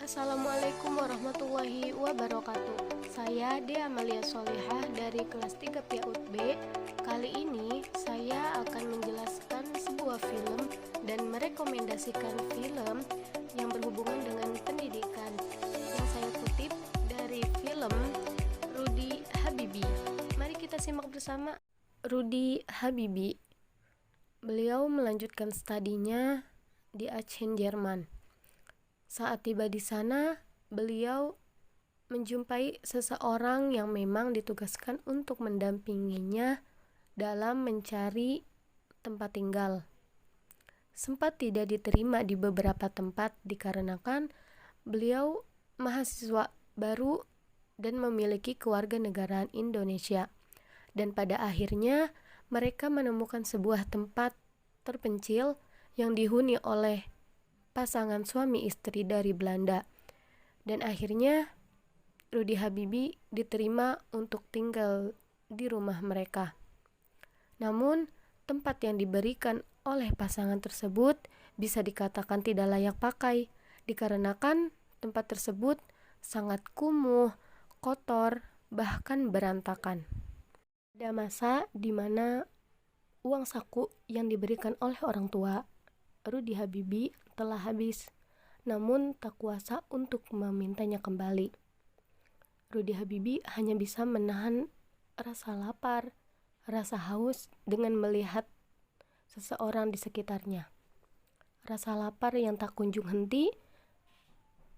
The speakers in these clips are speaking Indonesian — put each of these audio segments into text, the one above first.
Assalamualaikum warahmatullahi wabarakatuh. Saya Dea Amalia Solihah dari kelas 3 PAUD B. Kali ini saya akan menjelaskan sebuah film dan merekomendasikan film yang berhubungan dengan pendidikan yang saya kutip dari film Rudy Habibie. Mari kita simak bersama. Rudy Habibie. Beliau melanjutkan studinya di Aachen, Jerman. Saat tiba di sana, beliau menjumpai seseorang yang memang ditugaskan untuk mendampinginya dalam mencari tempat tinggal. Sempat tidak diterima di beberapa tempat dikarenakan beliau mahasiswa baru dan memiliki kewarganegaraan Indonesia. Dan pada akhirnya mereka menemukan sebuah tempat terpencil yang dihuni oleh pasangan suami istri dari Belanda, dan akhirnya Rudy Habibie diterima untuk tinggal di rumah mereka. Namun tempat yang diberikan oleh pasangan tersebut bisa dikatakan tidak layak pakai dikarenakan tempat tersebut sangat kumuh, kotor, bahkan berantakan. Ada masa di mana uang saku yang diberikan oleh orang tua Rudy Habibie telah habis, namun tak kuasa untuk memintanya kembali. Rudy Habibie hanya bisa menahan rasa lapar, rasa haus dengan melihat seseorang di sekitarnya. Rasa lapar yang tak kunjung henti,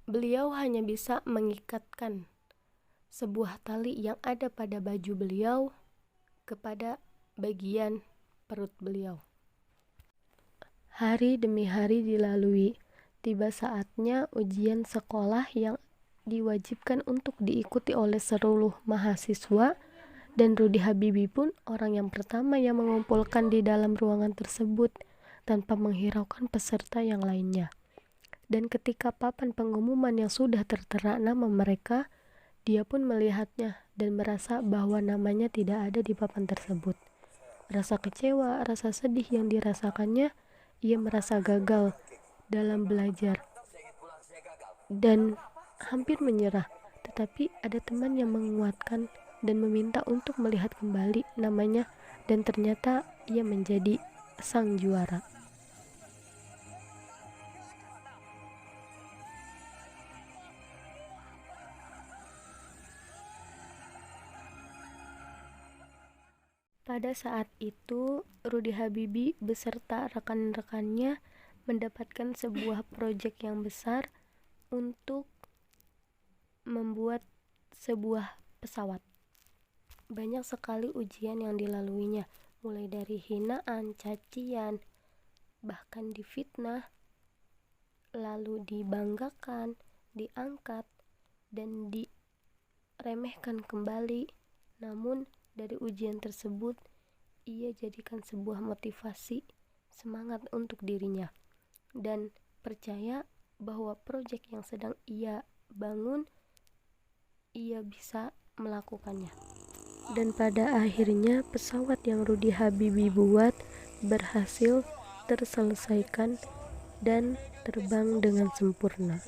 beliau hanya bisa mengikatkan sebuah tali yang ada pada baju beliau kepada bagian perut beliau. Hari demi hari dilalui, tiba saatnya ujian sekolah yang diwajibkan untuk diikuti oleh seluruh mahasiswa, dan Rudy Habibie pun orang yang pertama yang mengumpulkan di dalam ruangan tersebut tanpa menghiraukan peserta yang lainnya. Dan ketika papan pengumuman yang sudah tertera nama mereka, dia pun melihatnya dan merasa bahwa namanya tidak ada di papan tersebut. Rasa kecewa, rasa sedih yang dirasakannya, ia merasa gagal dalam belajar dan hampir menyerah, tetapi ada teman yang menguatkan dan meminta untuk melihat kembali namanya, dan ternyata ia menjadi sang juara. Pada saat itu, Rudy Habibie beserta rekan-rekannya mendapatkan sebuah proyek yang besar untuk membuat sebuah pesawat. Banyak sekali ujian yang dilaluinya, mulai dari hinaan, cacian, bahkan difitnah, lalu dibanggakan, diangkat, dan diremehkan kembali. Namun dari ujian tersebut, ia jadikan sebuah motivasi, semangat untuk dirinya, dan percaya bahwa proyek yang sedang ia bangun, ia bisa melakukannya. Dan pada akhirnya pesawat yang Rudy Habibie buat berhasil terselesaikan dan terbang dengan sempurna.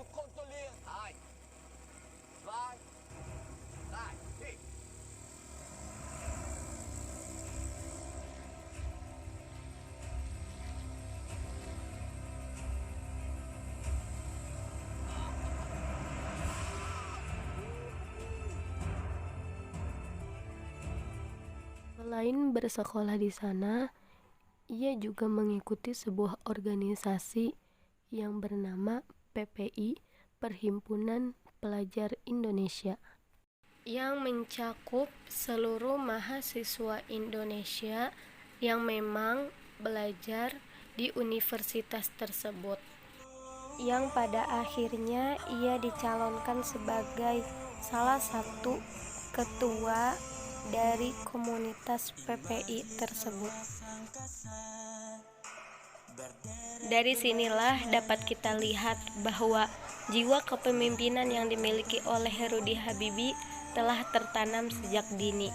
Selain bersekolah di sana, ia juga mengikuti sebuah organisasi yang bernama PPI, Perhimpunan Pelajar Indonesia, yang mencakup seluruh mahasiswa Indonesia yang memang belajar di universitas tersebut, yang pada akhirnya ia dicalonkan sebagai salah satu ketua dari komunitas PPI tersebut. Dari sinilah dapat kita lihat bahwa jiwa kepemimpinan yang dimiliki oleh Rudy Habibie telah tertanam sejak dini,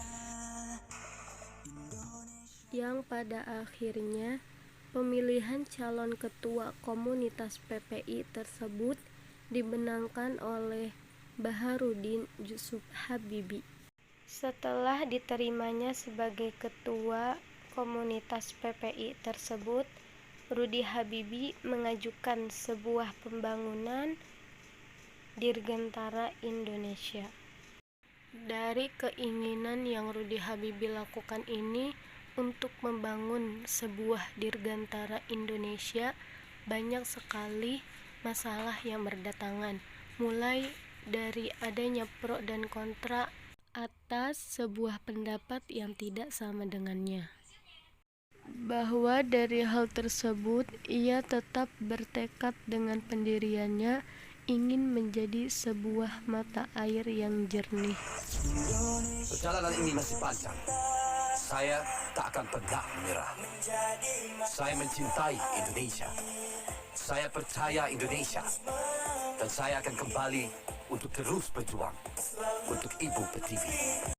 yang pada akhirnya pemilihan calon ketua komunitas PPI tersebut dibenangkan oleh Baharudin Yusuf Habibie. Setelah diterimanya sebagai ketua komunitas PPI tersebut, Rudi Habibie mengajukan sebuah pembangunan Dirgantara Indonesia. Dari keinginan yang Rudi Habibie lakukan ini untuk membangun sebuah Dirgantara Indonesia, banyak sekali masalah yang berdatangan, mulai dari adanya pro dan kontra atas sebuah pendapat yang tidak sama dengannya. Bahwa dari hal tersebut, ia tetap bertekad dengan pendiriannya ingin menjadi sebuah mata air yang jernih. Perjalanan ini masih panjang. Saya tak akan pernah menyerah. Saya mencintai Indonesia. Saya percaya Indonesia. Dan saya akan kembali untuk terus berjuang untuk Ibu Pertiwi.